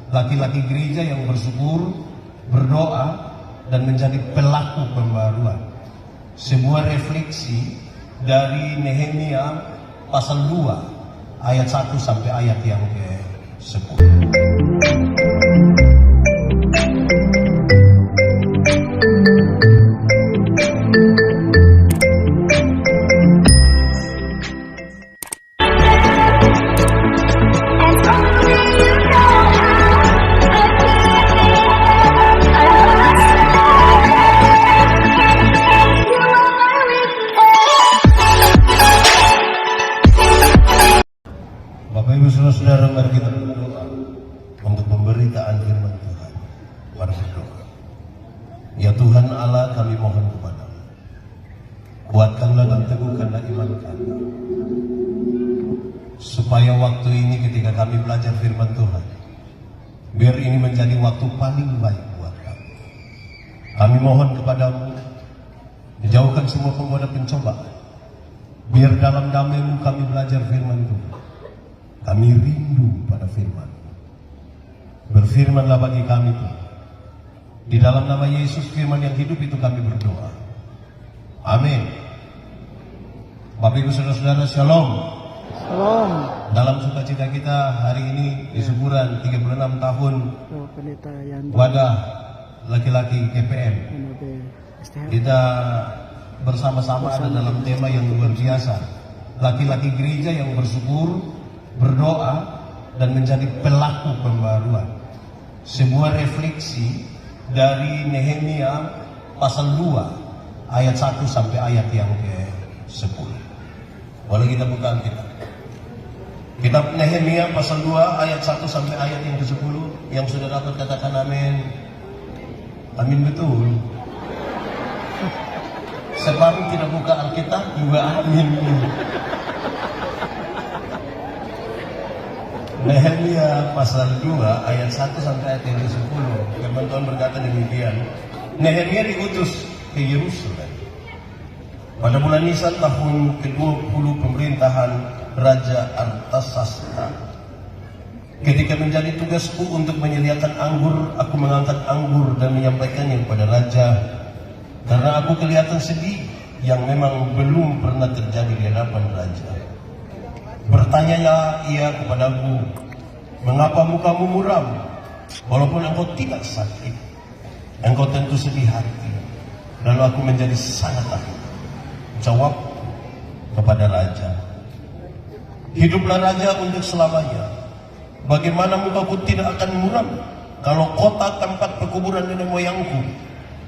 laki-laki gereja yang bersyukur, berdoa, dan menjadi pelaku pembaruan. Sebuah refleksi dari Nehemia pasal 2 ayat 1 sampai ayat yang ke-10. Bapak Ibu Saudara-saudara, mari kita berdoa untuk pemberitaan firman Tuhan. Mari berdoa. Ya Tuhan Allah, kami mohon kepadamu, kuatkanlah dan teguhkanlah iman kami, supaya waktu ini ketika kami belajar firman Tuhan, biar ini menjadi waktu paling baik buat kami. Kami mohon kepadamu, jauhkan semua penggoda pencobaan, biar dalam damai-Mu kami belajar firman Tuhan. Kami rindu pada firman. Berfirmanlah bagi kami Tuhan. Di dalam nama Yesus firman yang hidup itu kami berdoa. Amin. Bapak Ibu Saudara-saudara, Shalom. Shalom. Dalam sukacita kita hari ini di syukuran 36 tahun wadah laki-laki KPM, kita bersama-sama ada dalam tema yang luar biasa. Laki-laki gereja yang bersyukur, berdoa, dan menjadi pelaku pembaruan. Sebuah refleksi dari Nehemia pasal 2 ayat 1 sampai ayat yang ke-10. Boleh kita buka Alkitab? Kitab Nehemia pasal 2 ayat 1 sampai ayat yang ke-10. Yang sudah dapat katakan amin. Amin betul. Sebab tidak buka Alkitab juga amin. Nehemia pasal 2 ayat 1 sampai ayat yang ke-10. Firman Tuhan berkata demikian. Nehemia diutus ke Yerusalem pada bulan Nisan tahun ke-20 pemerintahan Raja Artasasta. Ketika menjadi tugasku untuk menyediakan anggur, aku mengangkat anggur dan menyampaikannya kepada raja, karena aku kelihatan sedih yang memang belum pernah terjadi di hadapan raja. Bertanyalah ia kepadaku, mengapa mukamu muram? Walaupun engkau tidak sakit, engkau tentu sedih hati. Lalu aku menjadi sangat takut. Jawab kepada raja, hiduplah raja untuk selamanya. Bagaimana mukaku tidak akan muram kalau kota tempat perkuburan nenek moyangku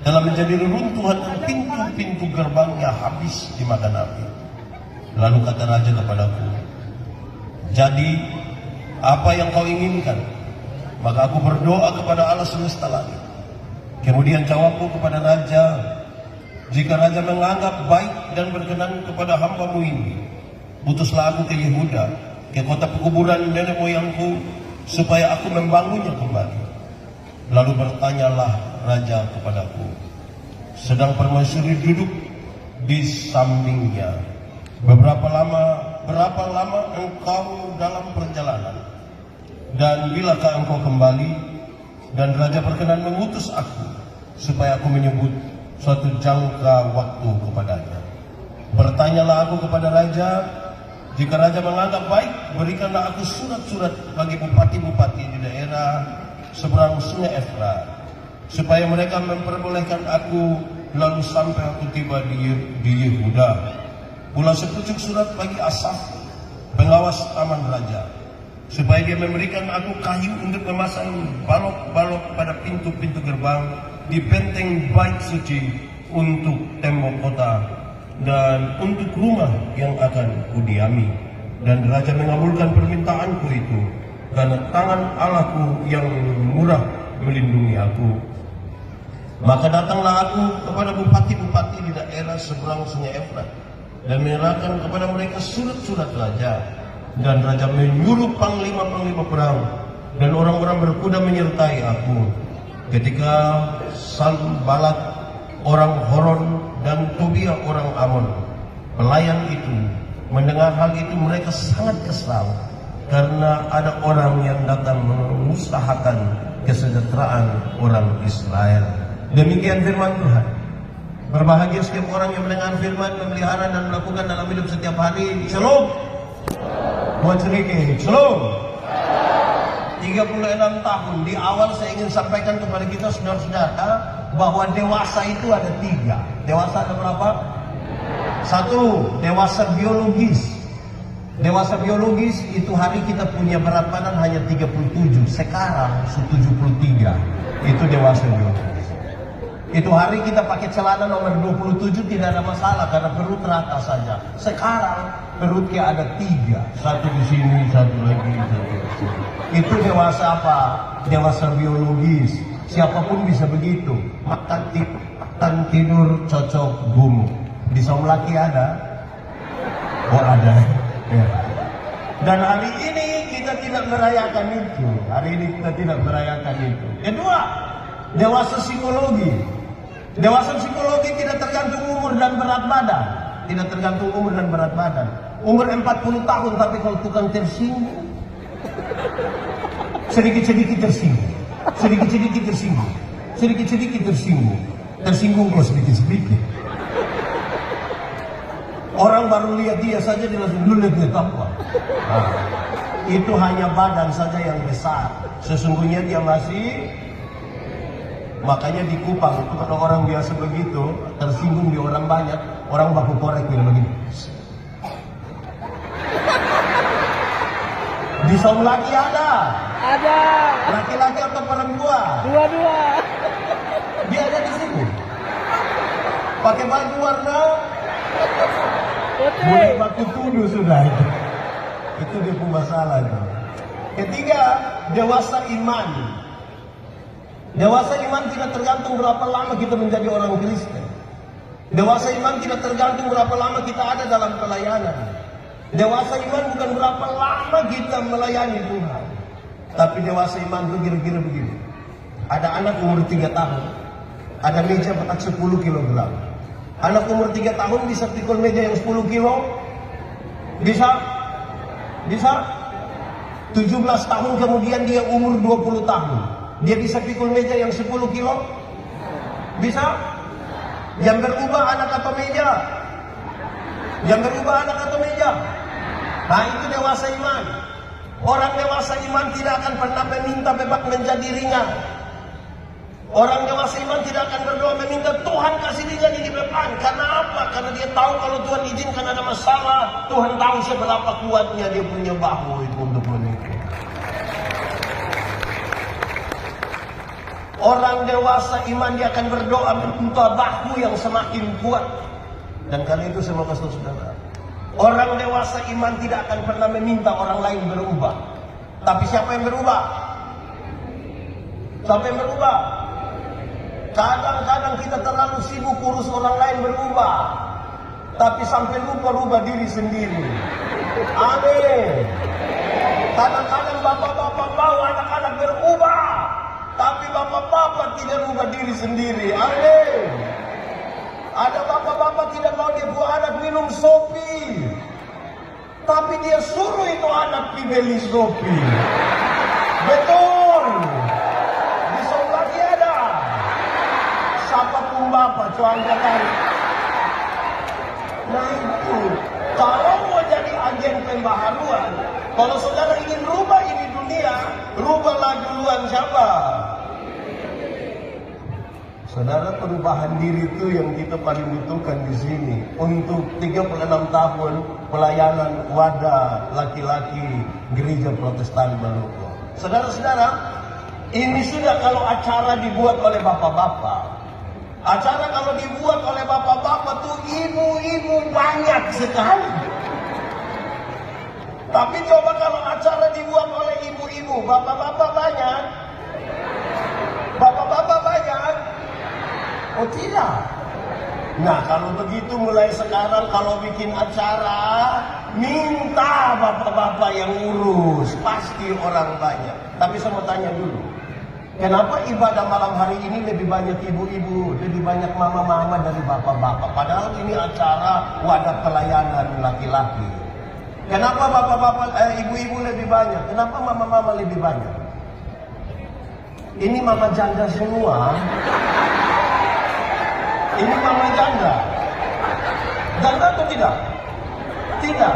telah menjadi reruntuhan dan pintu-pintu gerbangnya habis dimakan api. Lalu kata raja kepadaku, jadi apa yang kau inginkan? Maka aku berdoa kepada Allah semesta langit. Kemudian jawabku kepada raja, jika raja menganggap baik dan berkenan kepada hamba-Mu ini, utuslah aku ke Yehuda, ke kota perkuburan nenek moyangku, supaya aku membangunnya kembali. Lalu bertanyalah raja kepadaku, sedang permaisuri duduk di sampingnya, berapa lama engkau dalam perjalanan, dan bilakah engkau kembali? Dan raja berkenan mengutus aku supaya aku menyebut suatu jangka waktu kepadanya. Bertanyalah aku kepada raja, jika raja menganggap baik, berikanlah aku surat-surat bagi bupati-bupati di daerah seberang sungai Efrat, supaya mereka memperbolehkan aku lalu sampai aku tiba di Yehuda. Pula sepucuk surat bagi Asaf, pengawas taman raja, supaya dia memberikan aku kayu untuk memasang balok-balok pada pintu-pintu gerbang di benteng bait suci untuk tembok kota dan untuk rumah yang akan kudiami. Dan raja mengabulkan permintaanku itu, karena tangan Allahku yang murah melindungi aku. Maka datanglah aku kepada bupati-bupati di daerah seberang sungai Efrat dan menyerahkan kepada mereka surat-surat raja. Dan raja menyuruh panglima-panglima perang dan orang-orang berkuda menyertai aku. Ketika Sanballat orang Horon dan Tobia orang Amon, pelayan itu, mendengar hal itu, mereka sangat kesal karena ada orang yang datang mengusahakan kesejahteraan orang Israel. Demikian firman Tuhan. Berbahagia setiap orang yang mendengar firman, memelihara dan melakukan dalam hidup setiap hari. Shalom. Buat sedikit. Shalom. 36 tahun. Di awal saya ingin sampaikan kepada kita saudara-saudara bahwa dewasa itu ada 3. Dewasa ada berapa? 1. Dewasa biologis. Dewasa biologis itu hari kita punya berat badan hanya 37. Sekarang 73. Itu dewasa biologis. Itu hari kita pakai celana nomor 27 tidak ada masalah karena perut rata saja. Sekarang perutnya ada 3. Satu di sini, satu lagi, satu di sini. Itu dewasa apa? Dewasa biologis. Siapapun bisa begitu. Makan tidur cocok gumu. Di Somlaki ada? Oh ada. Ya. Dan hari ini kita tidak merayakan itu. Hari ini kita tidak merayakan itu. Kedua, dewasa psikologi. Dewasa psikologi tidak tergantung umur dan berat badan. Tidak tergantung umur dan berat badan. Umur 40 tahun tapi kalau tukang tersinggung, sedikit-sedikit tersinggung. Sedikit-sedikit tersinggung. Sedikit-sedikit tersinggung. Tersinggung kok sedikit-sedikit. Orang baru lihat dia saja dia langsung lulet apa. Nah, itu hanya badan saja yang besar. Sesungguhnya dia masih, makanya di Kupang itu kalau orang biasa begitu tersinggung di orang banyak, orang baku korek dia begini. Di Somlaki ada. Ada. Laki-laki atau perempuan? Dua-dua. Dia ada di sini. Pakai baju warna Putih. boleh baku tuduh sudah itu. Itu dia pun masalah itu. Ketiga, dewasa iman. Dewasa iman tidak tergantung berapa lama kita menjadi orang Kristen. Dewasa iman tidak tergantung berapa lama kita ada dalam pelayanan. Dewasa iman bukan berapa lama kita melayani Tuhan. Tapi dewasa iman itu kira-kira begini. Ada anak umur 3 tahun, ada meja berat 10 kg. Anak umur 3 tahun bisa pikul meja yang 10 kilo? Bisa? Bisa? 17 tahun kemudian dia umur 20 tahun. Dia bisa pikul meja yang 10 kilo? Bisa? Yang berubah anak atau meja? Yang berubah anak atau meja? Nah itu dewasa iman. Orang dewasa iman tidak akan pernah meminta beban menjadi ringan. Orang dewasa iman tidak akan berdoa meminta Tuhan kasih dia jadi beban. Karena apa? Karena dia tahu kalau Tuhan izinkan ada masalah, Tuhan tahu seberapa kuatnya dia punya bahu itu untuk menikah. Orang dewasa iman dia akan berdoa meminta bahu yang semakin kuat. Dan kali itu saya mau kasih tahu saudara, orang dewasa iman tidak akan pernah meminta orang lain berubah. Tapi siapa yang berubah? Siapa yang berubah? Kadang-kadang kita terlalu sibuk urus orang lain berubah, tapi sampai lupa rubah diri sendiri. Amin. Kadang-kadang bapak-bapak mau anak-anak berubah, tapi bapak-bapak tidak rubah diri sendiri. Amin. Ada bapak-bapak tidak mau dia buat anak minum sopi, tapi dia suruh itu anak pergi beli sopi. Betul. Di Somlaki ada. Siapapun bapak, cuangga tarik. Nah itu, kalau mau jadi agen pembaharuan, kalau saudara ingin rubah ini dunia, rubahlah duluan siapa? Saudara, perubahan diri itu yang kita paling butuhkan di sini. Untuk 36 tahun pelayanan wadah laki-laki gereja Protestan Maluku. Saudara-saudara, ini sudah kalau acara dibuat oleh bapak-bapak. Acara kalau dibuat oleh bapak-bapak tuh ibu-ibu banyak sekali. Tapi coba kalau acara dibuat oleh ibu-ibu, bapak-bapak banyak. Bapak-bapak banyak. Oh tidak. Nah kalau begitu mulai sekarang kalau bikin acara, minta bapak-bapak yang urus. Pasti orang banyak. Tapi saya mau tanya dulu, kenapa ibadah malam hari ini lebih banyak ibu-ibu, lebih banyak mama-mama dari bapak-bapak? Padahal ini acara wadah pelayanan laki-laki. Kenapa bapak-bapak, ibu-ibu lebih banyak? Kenapa mama-mama lebih banyak? Ini mama janda semua. Ini mama janda. Janda atau tidak? Tidak.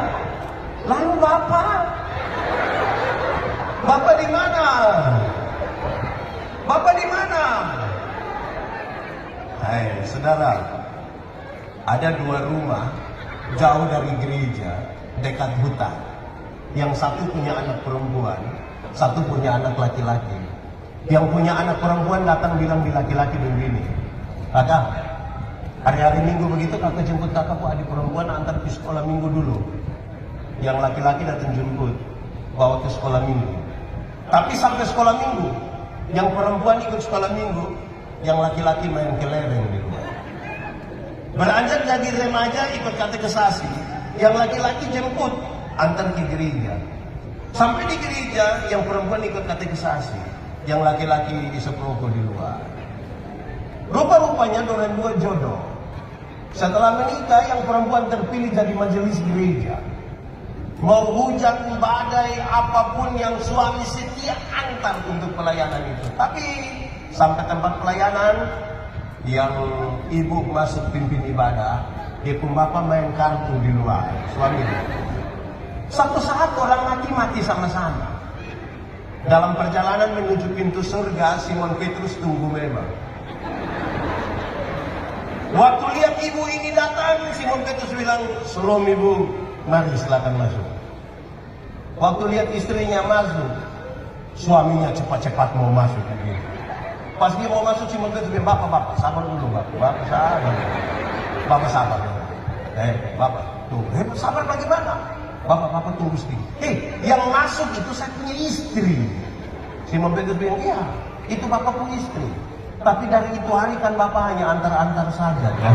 Lalu bapak? Bapak di mana? Bapak di mana? Hai, saudara. Ada 2 rumah jauh dari gereja, dekat hutan. Yang satu punya anak perempuan, satu punya anak laki-laki. Yang punya anak perempuan datang bilang di laki-laki begini, kakak, hari-hari minggu begitu kakak jemput kakak bu adik perempuan antar ke sekolah minggu dulu. Yang laki-laki datang jemput, bawa ke sekolah minggu. Tapi sampai sekolah minggu, yang perempuan ikut sekolah minggu, yang laki-laki main kelereng di rumah. Beranjak jadi remaja ikut katekisasi, yang laki-laki jemput antar ke gereja. Sampai di gereja, yang perempuan ikut katekisasi, yang laki-laki isep rokok di luar. Rupa-rupanya orang 2 jodoh. Setelah menikah, yang perempuan terpilih jadi majelis gereja. Mau hujan, badai, apapun yang suami setia antar untuk pelayanan itu. Tapi sampai tempat pelayanan, yang ibu masuk pimpin ibadah, dia pun bapak main kartu di luar, suami dia. Satu saat orang mati sama-sama. Dalam perjalanan menuju pintu surga, Simon Petrus tunggu memang. Waktu lihat ibu ini datang, Simon Petrus bilang, "Shalom ibu, mari silakan masuk." Waktu lihat istrinya masuk, suaminya cepat-cepat mau masuk. Pas dia mau masuk, Simon Petrus bilang, "Bapak, sabar dulu, Bapak sabar. Bapak sabar. Bapak, tuh, sabar bagaimana? Bapak tunggu sedikit. Yang masuk itu saya punya istri." Simon Petrus bilang, "Iya, itu Bapak punya istri. Tapi dari itu hari kan Bapak hanya antar-antar saja." Ya?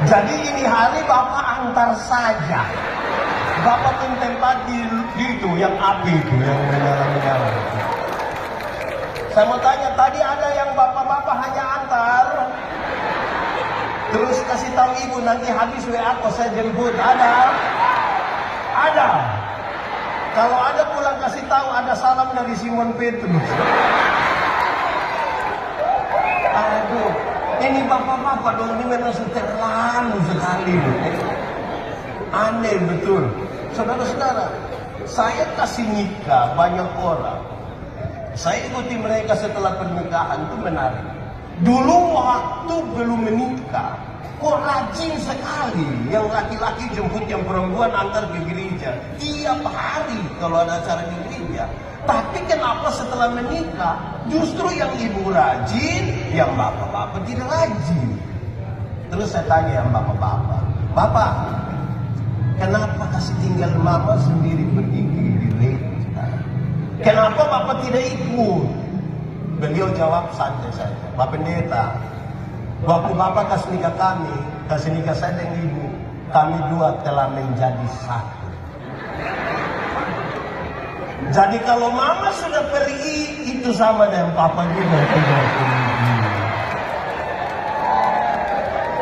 Jadi ini hari Bapak antar saja. Bapak pun tempat di itu, yang api itu, yang menyala-menyala. Saya mau tanya, tadi ada yang bapak-bapak hanya antar, terus kasih tahu ibu nanti habis WA kok saya jemput. Ada? Ada. Kalau ada pulang kasih tahu ada salam dari Simon Petrus. Aduh, ini bapak-bapak dong, ini memang terlalu sekali. Aneh betul. Saudara-saudara, saya kasih nikah banyak orang. Saya ikuti mereka setelah pernikahan, itu menarik. Dulu waktu belum menikah, kok rajin sekali. Yang laki-laki jemput yang perempuan antar ke gereja. Tiap hari kalau ada acara di gereja. Tapi kenapa setelah menikah, justru yang ibu rajin, yang bapak-bapak tidak rajin. Terus saya tanya yang bapak-bapak, "Bapak, kenapa kasih tinggal mama sendiri pergi ke gereja? Kenapa bapak tidak ikut?" Beliau jawab santai saja, "Pak Pendeta, waktu bapak kasih nikah saya dengan ibu, kami 2 telah menjadi satu. Jadi kalau mama sudah pergi, itu sama dengan papa juga tidak pergi."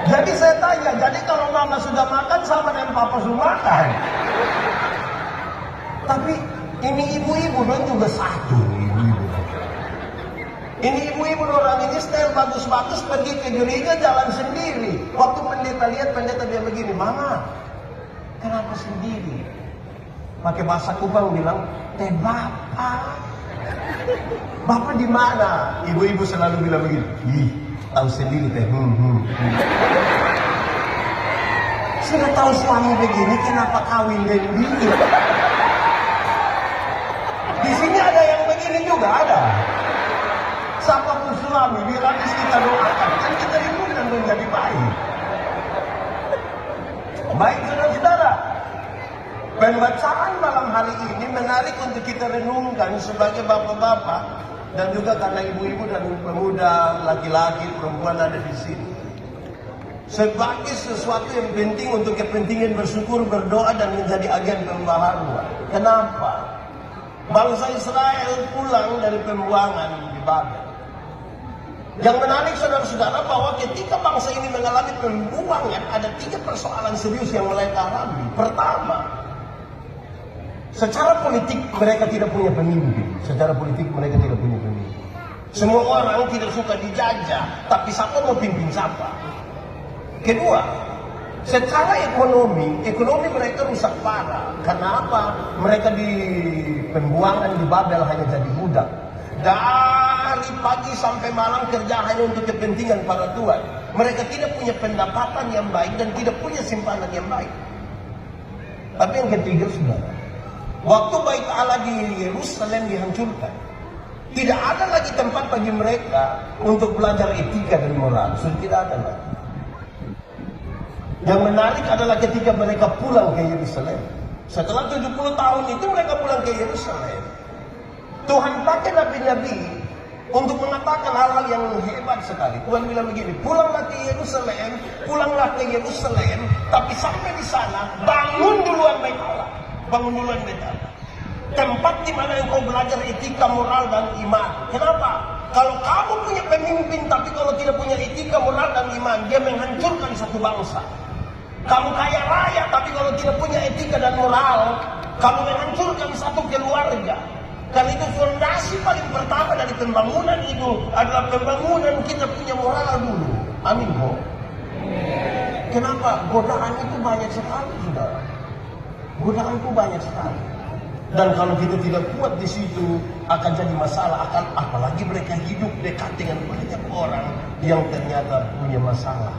Jadi saya tanya, jadi kalau mama sudah makan sama dengan papa sudah makan? Tapi ini ibu-ibu dong juga satu. Ini ibu-ibu orang ini style bagus-bagus pergi ke gereja jalan sendiri. Waktu pendeta lihat, pendeta dia begini, "Mama, kenapa sendiri?" Pakai bahasa Kupang bilang, "Teh bapak. Bapak di mana?" Ibu-ibu selalu bilang begini, "Ih, tahu sendiri teh." Sudah tahu suami begini, kenapa kawin dengan dia? Di sini ada yang begini juga ada. Siapapun suami, biar habis kita doakan, kan kita rindukan menjadi baik. Baik saudara-saudara, pembacaan malam hari ini menarik untuk kita renungkan sebagai bapak-bapak dan juga karena ibu-ibu dan pemuda, laki-laki, perempuan ada di sini. Sebagai sesuatu yang penting untuk kepentingan bersyukur, berdoa dan menjadi agen pembaharuan. Kenapa? Bangsa Israel pulang dari pembuangan di Babel. Yang menarik saudara-saudara bahwa ketika bangsa ini mengalami pembuangan, ada 3 persoalan serius yang mereka alami. Pertama, secara politik mereka tidak punya pemimpin. Secara politik mereka tidak punya pemimpin. Semua orang tidak suka dijajah, tapi siapa mau pimpin siapa? Kedua, secara ekonomi mereka rusak parah. Kenapa? Mereka di pembuangan di Babel hanya jadi budak. Dari pagi sampai malam kerja hanya untuk kepentingan para tuan. Mereka tidak punya pendapatan yang baik dan tidak punya simpanan yang baik. Tapi yang ketiga, saudara, waktu Bait Allah di Yerusalem dihancurkan, tidak ada lagi tempat bagi mereka untuk belajar etika dan moral. Sudah tidak ada lagi. Yang menarik adalah ketika mereka pulang ke Yerusalem. Setelah 70 tahun itu mereka pulang ke Yerusalem. Tuhan pakai nabi-nabi untuk mengatakan hal-hal yang hebat sekali. Tuhan bilang begini, pulanglah ke Yerusalem, tapi sampai di sana bangun duluan Bait Allah. Bangun duluan Bait Allah. Tempat di mana engkau belajar etika, moral, dan iman. Kenapa? Kalau kamu punya pemimpin, tapi kalau tidak punya etika, moral, dan iman, dia menghancurkan satu bangsa. Kamu kaya raya, tapi kalau tidak punya etika dan moral, kamu menghancurkan satu keluarga. Dan itu fondasi paling pertama dari pembangunan itu adalah pembangunan kita punya moral dulu. Amin, kok. Kenapa? Godaan itu banyak sekali, saudara. Godaan itu banyak sekali. Dan kalau kita tidak kuat di situ akan jadi masalah. Apalagi mereka hidup dekat dengan banyak orang yang ternyata punya masalah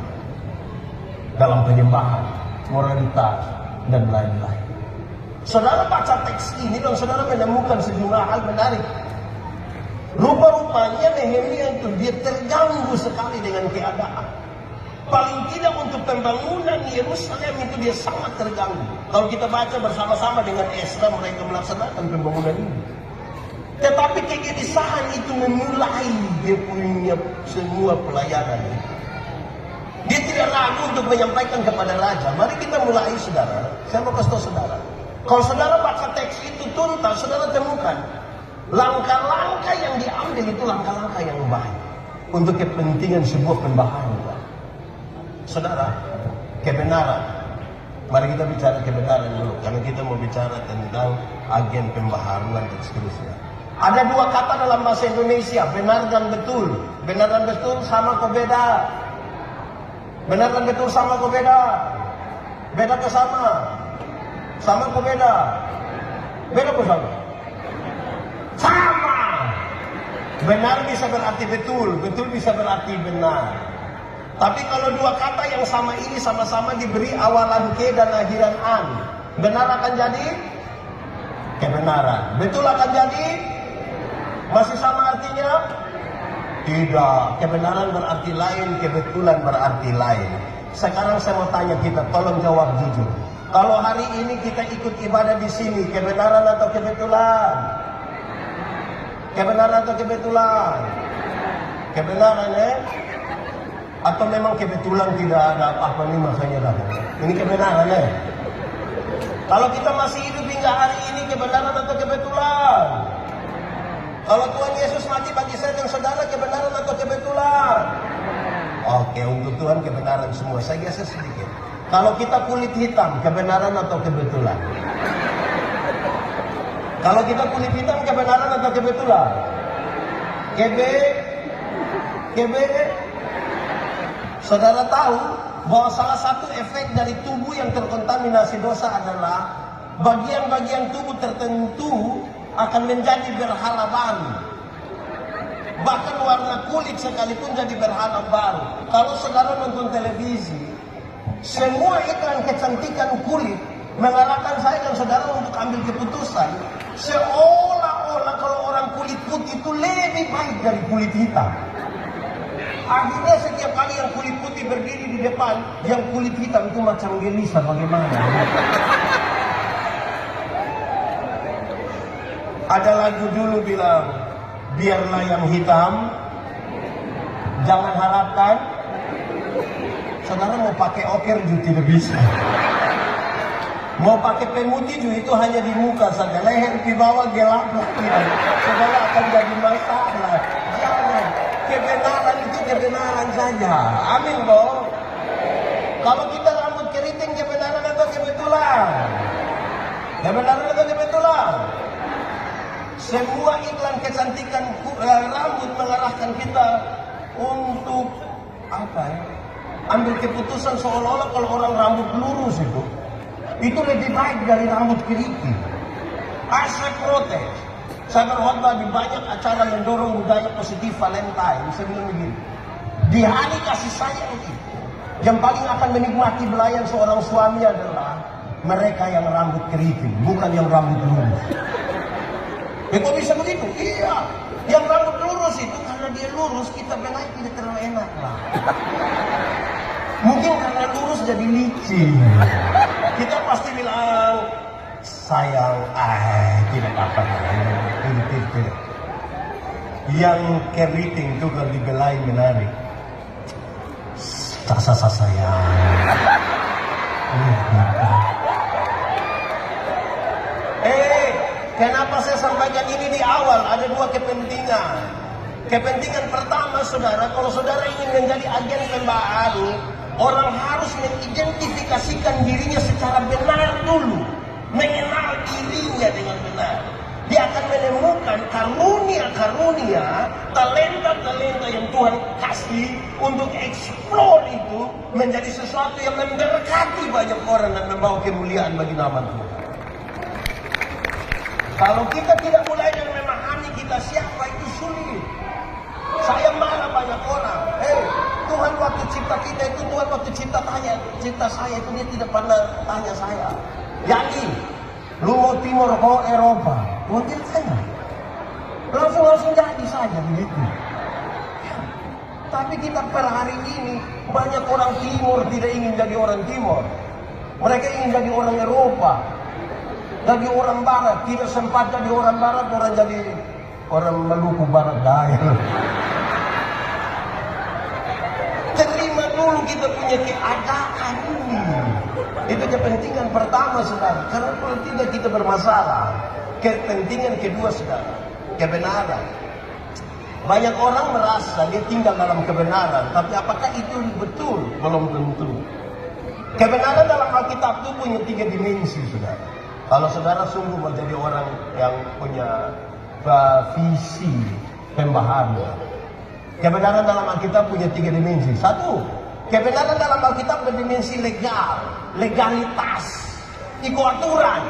dalam penyembahan, moralitas, dan lain-lain. Saudara baca teks ini dan saudara menemukan sejumlah hal menarik. Rupa-rupanya Nehemia itu dia terganggu sekali dengan keadaan. Paling tidak untuk pembangunan Yerusalem itu dia sangat terganggu. Kalau kita baca bersama-sama dengan Esra, mereka melaksanakan pembangunan ini. Tetapi kegelisahan itu memulai dia punya semua pelayanan. Dia tidak ragu untuk menyampaikan kepada raja. Mari kita mulai, saudara. Saya mau kasih tahu saudara. Kalau saudara baca teks itu tuntas, saudara temukan langkah-langkah yang diambil itu langkah-langkah yang baik untuk kepentingan sebuah pembaharuan. Saudara, kebenaran. Mari kita bicara kebenaran dulu, karena kita mau bicara tentang agen pembaharuan dan seterusnya. Ada 2 kata dalam bahasa Indonesia, benar dan betul. Benar dan betul sama kok beda? Benar dan betul sama kok beda? Beda ke sama? Sama kok beda? Beda kok sama? Sama! Benar bisa berarti betul, betul bisa berarti benar. Tapi kalau 2 kata yang sama ini sama-sama diberi awalan ke dan akhiran an, benar akan jadi kebenaran. Betul akan jadi masih sama artinya? Tidak. Kebenaran berarti lain, kebetulan berarti lain. Sekarang saya mau tanya kita, tolong jawab jujur. Kalau hari ini kita ikut ibadah di sini, kebenaran atau kebetulan? Kebenaran atau kebetulan? Kebenaran, Atau memang kebetulan tidak ada apa-apa nih makanya dah. Ini kebenaran, Kalau kita masih hidup hingga hari ini, kebenaran atau kebetulan? Kalau Tuhan Yesus mati bagi saya dan saudara, kebenaran atau kebetulan? Oke, untuk Tuhan kebenaran semua. Saya geser sedikit. Kalau kita kulit hitam, kebenaran atau kebetulan? Kalau kita kulit hitam, kebenaran atau kebetulan? Kebe. Saudara tahu bahwa salah satu efek dari tubuh yang terkontaminasi dosa adalah bagian-bagian tubuh tertentu akan menjadi berhala baru. Bahkan warna kulit sekalipun jadi berhala baru. Kalau saudara nonton televisi, semua iklan kecantikan kulit mengarahkan saya dan saudara untuk ambil keputusan seolah-olah kalau orang kulit putih itu lebih baik dari kulit hitam. Akhirnya setiap kali yang kulit putih berdiri di depan, yang kulit hitam itu macam gelisah bagaimana. Ada lagu dulu bilang, biarlah yang hitam, jangan harapkan. Saudara mau pakai oker juga tidak bisa. Mau pakai pemutih juga itu hanya di muka saja. Leher di bawah gelap tidak. Saudara akan jadi masalah. Jangan. Kebenaran kebenaran saja. Amin, Bo. Kalau kita rambut keriting, kebenaran atau kebetulan? Kebenaran atau kebetulan? Semua iklan kecantikan rambut mengarahkan kita untuk apa ya? Ambil keputusan seolah-olah kalau orang rambut lurus itu lebih baik dari rambut keriting. Saya protes. Saya berkhotbah di banyak acara mendorong budaya positif Valentine. Saya bilang begini, di hari kasih sayang itu, yang paling akan menikmati belayan seorang suami adalah mereka yang rambut keriting, bukan yang rambut lurus. Kok bisa begitu? Iya, yang rambut lurus itu karena dia lurus, kita benahi tidak terlalu enak lah. Mungkin karena lurus jadi licin. Kita pasti bilang, sayang, tidak apa-apa. Tidak. Yang keriting itu kalau dibelai menarik. Sasa sayang. Kenapa saya sampaikan ini di awal? Ada dua kepentingan. Kepentingan pertama, saudara, kalau saudara ingin menjadi agen pembaharu, orang harus mengidentifikasikan dirinya secara benar dulu. Mengenal dirinya dengan benar. Dia akan menemukan karunia-karunia, talenta-talenta yang Tuhan kasih untuk eksplor itu menjadi sesuatu yang memberkati banyak orang dan membawa kemuliaan bagi nama Tuhan. Kalau kita tidak mulai dengan memahami kita siapa, itu sulit. Saya marah banyak orang. Tuhan waktu cipta kita itu, Tuhan waktu cipta saya itu dia tidak pernah tanya saya, Yani, lu mau timur mau Eropa? Tuhan tidak tanya. Langsung jadi saja begitu. Tapi kita per hari ini banyak orang timur tidak ingin jadi orang timur. Mereka ingin jadi orang Eropa. Jadi orang barat, tidak sempat jadi orang barat, orang jadi orang Maluku Barat Daya. Terima dulu kita punya keadaan ini. Itu kepentingan pertama, saudara. Karena kalau tidak kita bermasalah. Kepentingan kedua, saudara, kebenaran. Banyak orang merasa dia tinggal dalam kebenaran, tapi apakah itu betul? Belum tentu. Kebenaran dalam Alkitab itu punya 3 dimensi, saudara. Kalau saudara sungguh menjadi orang yang punya visi pembaharu, kebenaran dalam Alkitab punya 3 dimensi. Satu, kebenaran dalam Alkitab berdimensi legal, legalitas, ikut aturan.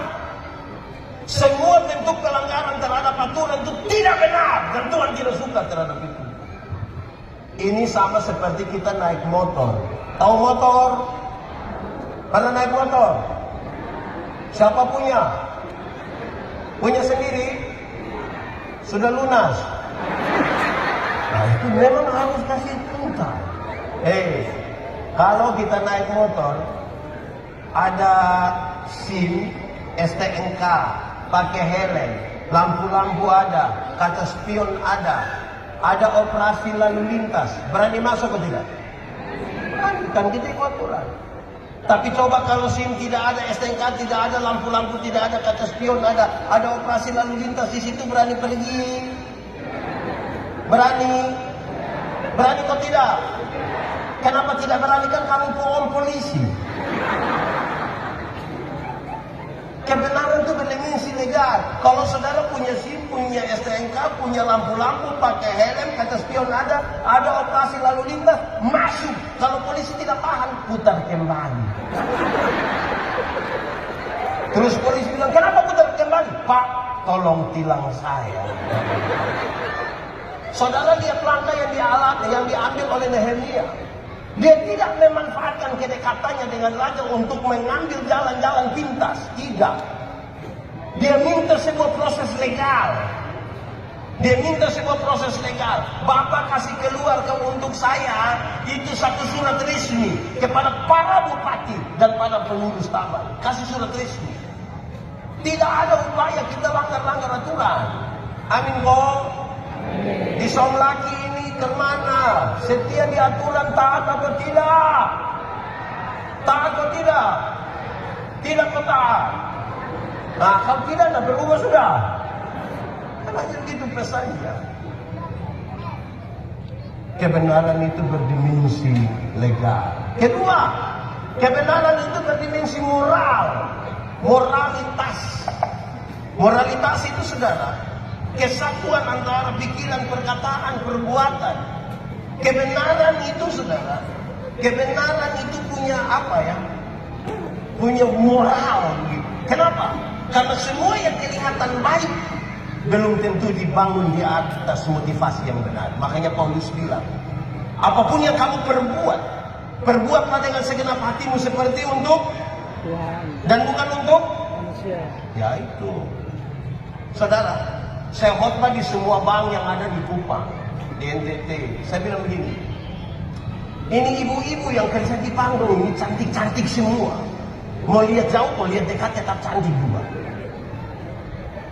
Semua bentuk pelanggaran terhadap aturan itu tidak benar dan Tuhan tidak suka terhadap itu. Ini sama seperti kita naik motor. Tahu motor? Pernah naik motor? Siapa punya? Punya sendiri? Sudah lunas? Nah, itu memang harus kasih tuntas. Kalau kita naik motor, ada SIM, STNK, pakai helm, lampu-lampu ada, kaca spion ada operasi lalu lintas, berani masuk atau tidak? Kan kita ikut aturan. Tapi coba kalau SIM tidak ada, STNK tidak ada, lampu-lampu tidak ada, kaca spion ada operasi lalu lintas di situ, berani pergi? Berani kok tidak? Kenapa tidak berani? Kan kamu pohon polisi. Kebenaran itu berdimensi legal. Kalau saudara punya SIM, punya STNK, punya lampu-lampu, pakai helm, kaca spion ada operasi lalu lintas, masuk. Kalau polisi tidak tahan, putar kembali. Terus polisi bilang, kenapa putar kembali? Pak, tolong tilang saya. Saudara lihat langkah yang diambil oleh Nehemia. Dia tidak memanfaatkan kedekatannya dengan raja untuk mengambil jalan-jalan pintas. Tidak. Dia minta sebuah proses legal. Bapak kasih keluar untuk saya itu satu surat resmi kepada para bupati dan para pengurus taman. Kasih surat resmi. Tidak ada upaya kita langgar aturan. Amin kok. Di Somlaki ini kemana? Setia di aturan, taat atau tidak? Taat atau tidak? Tidak taat. Nah, kalau tidak, berubah sudah. Kan hanya begitu pesannya. kebenaran itu berdimensi legal. Kedua, kebenaran itu berdimensi moral, moralitas. Moralitas itu saudara, kesatuan antara pikiran, perkataan, perbuatan. Kebenaran itu saudara, kebenaran itu punya apa ya? Punya moral. Kenapa? Karena semua yang kelihatan baik belum tentu dibangun di atas motivasi yang benar. Makanya Paulus bilang, apapun yang kamu perbuat, perbuatlah dengan segenap hatimu seperti untuk Tuhan dan bukan untuk manusia. Ya itu. Saudara, saya khotbah di semua bank yang ada di Kupang, di NTT. Saya bilang begini, ini ibu-ibu yang kerja di panggung ini cantik-cantik semua. Mau lihat jauh, mau lihat dekat tetap cantik juga.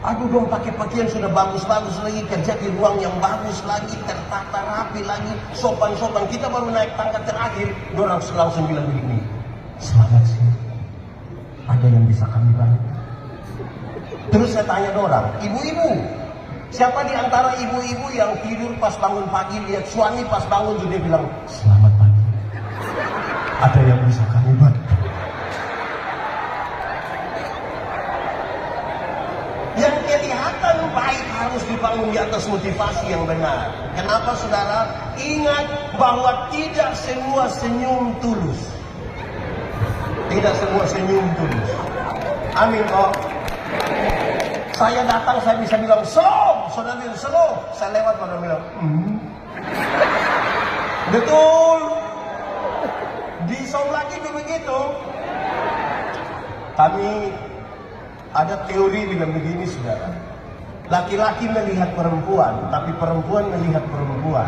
Aduh dong, pakai pakaian sudah bagus-bagus lagi, kerja di ruang yang bagus lagi, tertata rapi lagi, sopan-sopan. Kita baru naik tangga terakhir, dorang langsung bilang begini, selamat sih, ada yang bisa kami bantu? Terus saya tanya dorang, ibu-ibu, siapa di antara ibu-ibu yang tidur pas bangun pagi lihat suami pas bangun juga bilang, selamat pagi, ada yang bisa kami bantu? Yang kelihatan baik harus dibangun di atas motivasi yang benar. Kenapa saudara? Ingat bahwa tidak semua senyum tulus. Tidak semua senyum tulus. Amin kok. Saya datang, saya bisa bilang slow, saudara bilang slow. Saya lewat, saudara bilang betul. Di show lagi begitu. Kami ada teori bilang begini saudara, laki-laki melihat perempuan, tapi perempuan melihat perempuan.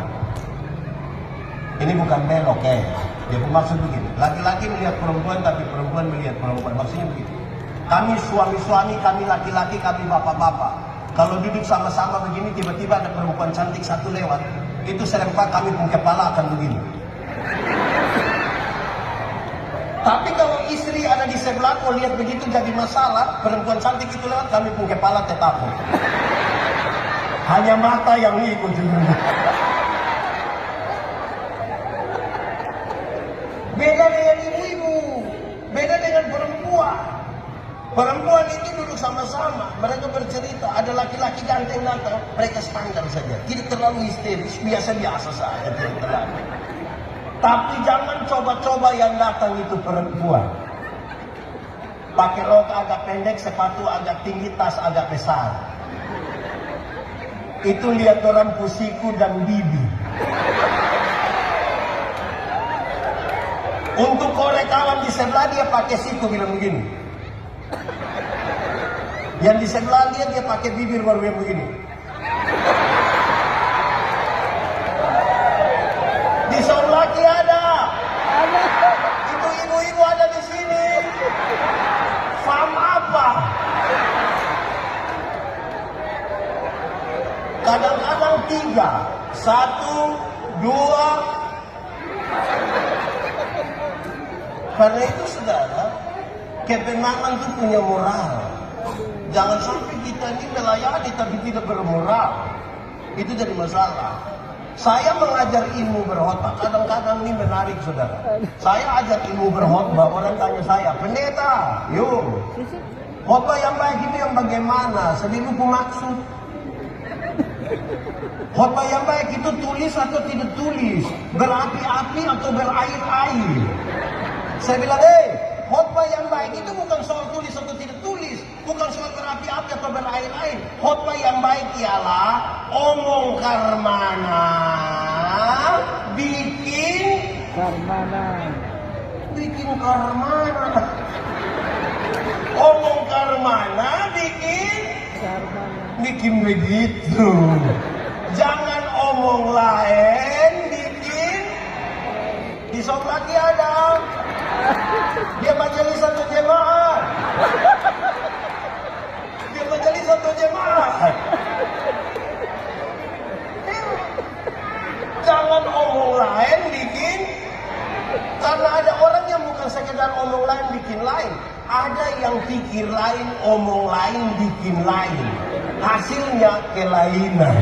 Ini bukan belok ya. Dia bermaksud begini, laki-laki melihat perempuan, tapi perempuan melihat perempuan. Maksudnya begitu. Kami suami-suami, kami laki-laki, kami bapak-bapak. Kalau duduk sama-sama begini, tiba-tiba ada perempuan cantik satu lewat, itu serempak kami pun kepala akan begini. Tapi kalau istri ada di sebelah, kalau lihat begitu jadi masalah, perempuan cantik itu lewat, kami pun kepala tetap. Hanya mata yang ikut juga. Beda dengan ibu-ibu, beda dengan perempuan. Perempuan itu duduk sama-sama, mereka bercerita, ada laki-laki ganteng datang, mereka standar saja, tidak terlalu histeris, biasa-biasa saja, tidak terlalu. Tapi jangan coba-coba yang datang itu perempuan. Pakai rok agak pendek, sepatu agak tinggi, tas agak besar. Itu lihat orang pusiku dan bibi. Untuk korek kawan di sebelah dia pakai siku bilang begini. Yang di sebelah dia pakai bibir baru yang begini. Di sebelah lagi ada. Itu ibu-ibu ada di sini. Faham apa? Kadang-kadang 3, 1, 2. Karena itu saudara, kebenaran itu punya moral. Jangan sampai kita ini melayani tapi tidak bermoral. Itu jadi masalah. Saya mengajar ilmu berkhotbah, kadang-kadang ini menarik saudara. Saya ajar ilmu berkhotbah, orang tanya saya, pendeta, yuk, khotbah yang baik itu yang bagaimana? Sedikit maksud. Khotbah yang baik itu tulis atau tidak tulis, berapi-api atau berair-air. Saya bilang, khotbah yang baik itu bukan soal tulis atau tidak tulis, bukan soal berapi-api atau berair-air. Khotbah yang baik ialah omong karmana, bikin karmana. Bikin karmana. Omong karmana, bikin karmana. Bikin begitu. Jangan omong lain, bikin. Di sebelah lagi ada. Dia majelis satu jemaah. Dia majelis satu jemaah. Jangan omong lain bikin. Karena ada orang yang bukan sekedar omong lain bikin lain. Ada yang pikir lain, omong lain, bikin lain. Hasilnya kelainan.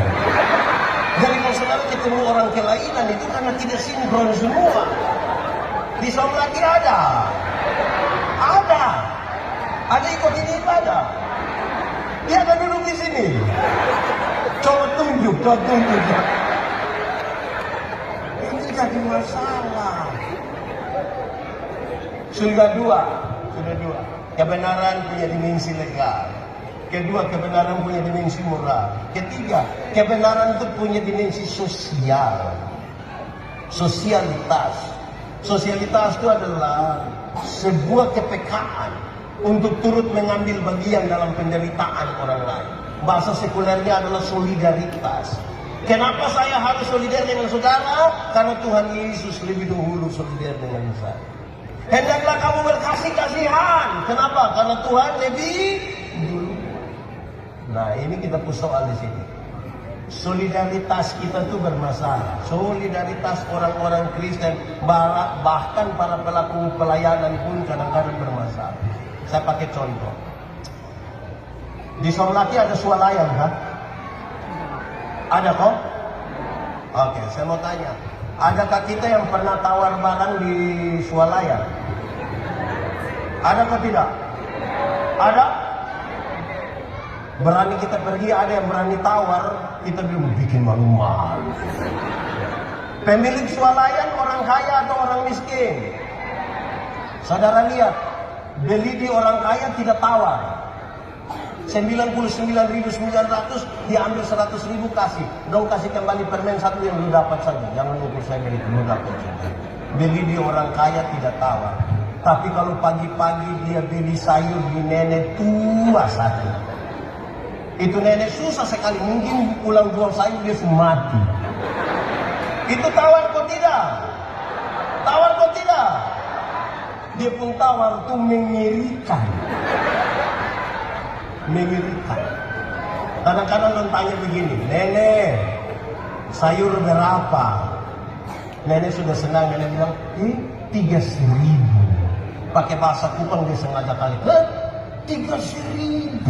Jadi kalau saudara ketemu orang kelainan itu karena tidak sinkron semua. Di Somlaki ada. Ada ikut ini ibadah. Dia ada duduk di sini. Coba tunjuk. Ini jadi masalah. Sudah dua. Kebenaran punya dimensi legal. Kedua, kebenaran punya dimensi moral. Ketiga, kebenaran itu punya dimensi sosial. Sosialitas. Sosialitas itu adalah sebuah kepekaan untuk turut mengambil bagian dalam penderitaan orang lain. Bahasa sekulernya adalah solidaritas. Kenapa saya harus solidar dengan saudara? Karena Tuhan Yesus lebih dahulu solidar dengan saya. Hendaklah kamu berkasih-kasihan. Kenapa? Karena Tuhan lebih dulu. Nah, ini kita soal di sini. Solidaritas kita tuh bermasalah. Solidaritas orang-orang Kristen, bahkan para pelaku pelayanan pun kadang-kadang bermasalah. Saya pakai contoh. Di Somlaki ada swalayan, kan? Ada kok? Oke, saya mau tanya. Adakah kita yang pernah tawar barang di swalayan? Ada atau tidak? Ada? Berani kita pergi, ada yang berani tawar, kita belum bikin malu-malu. Pemilik swalayan orang kaya atau orang miskin? Saudara lihat, beli di orang kaya tidak tawar. 99.900 diambil 100.000 kasih. Dong kasih kembali permen satu yang lu dapat saja. Jangan ukur saya beli, lu dapat saja. Beli di orang kaya tidak tawar. Tapi kalau pagi-pagi dia beli sayur di nenek tua satu. Itu nenek susah sekali, mungkin pulang jual sayur dia sudah mati. Itu tawar kok tidak? Tawar kok tidak? Dia pun tawar itu mengerikan. Mengerikan. Kadang-kadang orang tanya begini, nenek, sayur berapa? Nenek sudah senang, nenek bilang, 3.000. Pakai bahasa Kupang dia sengaja kali, 3.000?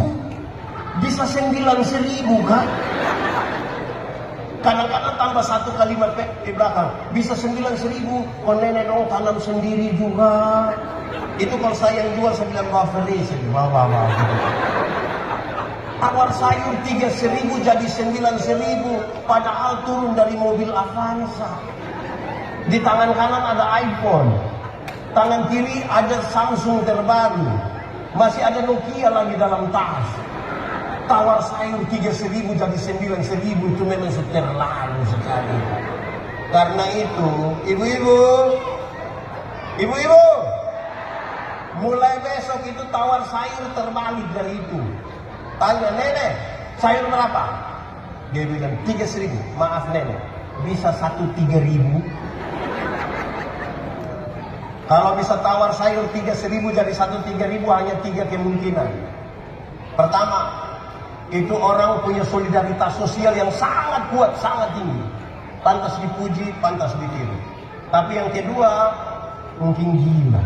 Bisa 9.000 kan? Kadang-kadang tambah satu kalimat di belakang. Bisa 9.000, kok nenek dong tanam sendiri juga. Itu kalau saya yang jual, saya bilang buffery. Bawa. Tawar sayur 3.000 jadi 9.000. Padahal turun dari mobil Avanza. Di tangan kanan ada iPhone. Tangan kiri ada Samsung terbaru. Masih ada Nokia lagi dalam tas. Tawar sayur 3.000 jadi 9.000 itu memang terlalu sekali. Karena itu, ibu-ibu, mulai besok itu tawar sayur terbalik dari itu. Tanya, nenek, sayur berapa? Dia bilang 3.000. Maaf nenek, bisa 3.000? Kalau bisa tawar sayur 3.000 jadi 3.000 hanya 3 kemungkinan. Pertama, itu orang punya solidaritas sosial yang sangat kuat, sangat tinggi. Pantas dipuji, pantas ditiru. Tapi yang kedua, mungkin gila.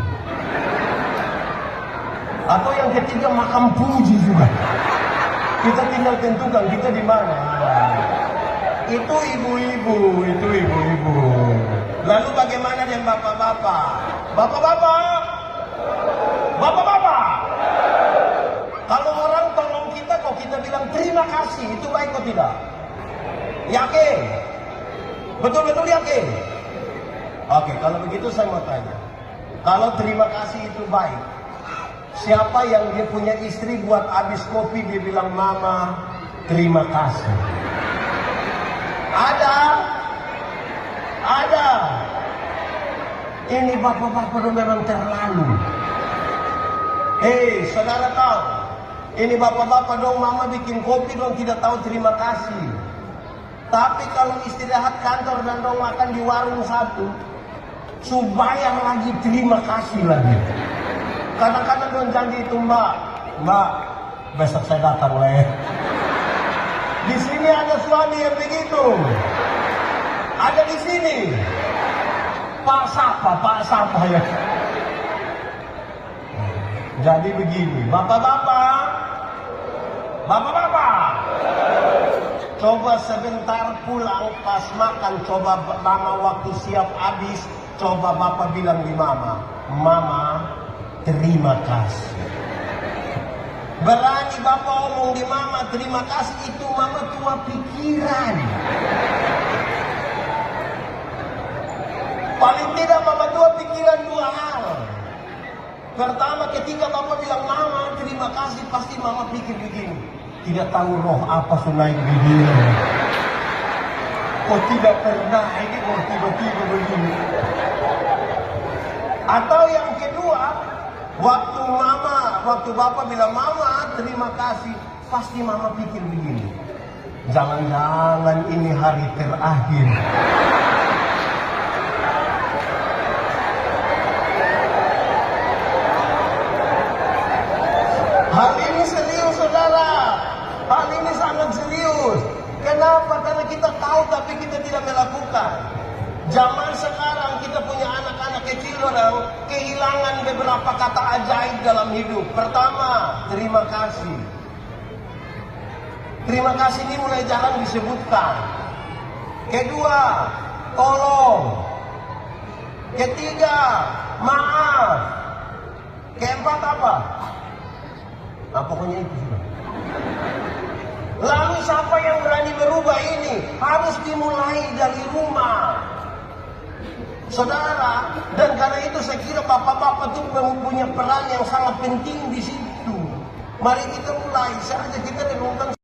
Atau yang ketiga, makam puji juga. Kita tinggal tentukan kita di mana. Itu ibu-ibu. Lalu bagaimana dengan bapak-bapak? Bapak-bapak. Kalau orang tolong kita, kok kita bilang terima kasih, itu baik atau tidak? Yakin? Betul-betul yakin? Oke, kalau begitu saya mau tanya. Kalau terima kasih itu baik, siapa yang dia punya istri buat habis kopi, dia bilang, mama, terima kasih? Ada. Ini bapak-bapak memang terlalu. Hei, saudara tahu, ini bapak-bapak dong, mama bikin kopi dong tidak tahu terima kasih. Tapi kalau istirahat kantor dan dong makan di warung satu, subayang lagi terima kasih lagi. Kadang-kadang dong janji itu, mbak, besok saya datang leh. Di sini ada suami yang begitu. Ada di sini. Pak Sapa ya. Jadi begini, bapak-bapak, Coba sebentar pulang pas makan, coba mama waktu siap habis, coba bapak bilang di mama, mama terima kasih. Berani bapak omong di mama terima kasih, itu mama tua pikiran. Paling tidak mama tua pikiran dua hal. Pertama, ketika bapak bilang mama terima kasih, pasti mama pikir begini, tidak tahu roh apa naik begini. Kok tidak pernah ini kok tiba-tiba begini. Atau yang kedua, waktu bapak bilang mama terima kasih, pasti mama pikir begini, jangan-jangan ini hari terakhir. Hal ini serius saudara, hal ini sangat serius. Kenapa? Karena kita tahu tapi kita tidak melakukan. Zaman sekarang kita punya anak-anak kecil orang kehilangan beberapa kata ajaib dalam hidup. Pertama, terima kasih. Terima kasih ini mulai jarang disebutkan. Kedua, tolong. Ketiga, maaf. Keempat apa? Nah, pokoknya itu sudah. Lalu siapa yang berani berubah ini? Harus dimulai dari rumah, saudara. Dan karena itu saya kira bapak-bapak itu mempunyai peran yang sangat penting di situ. Mari kita mulai saja, kita renungkan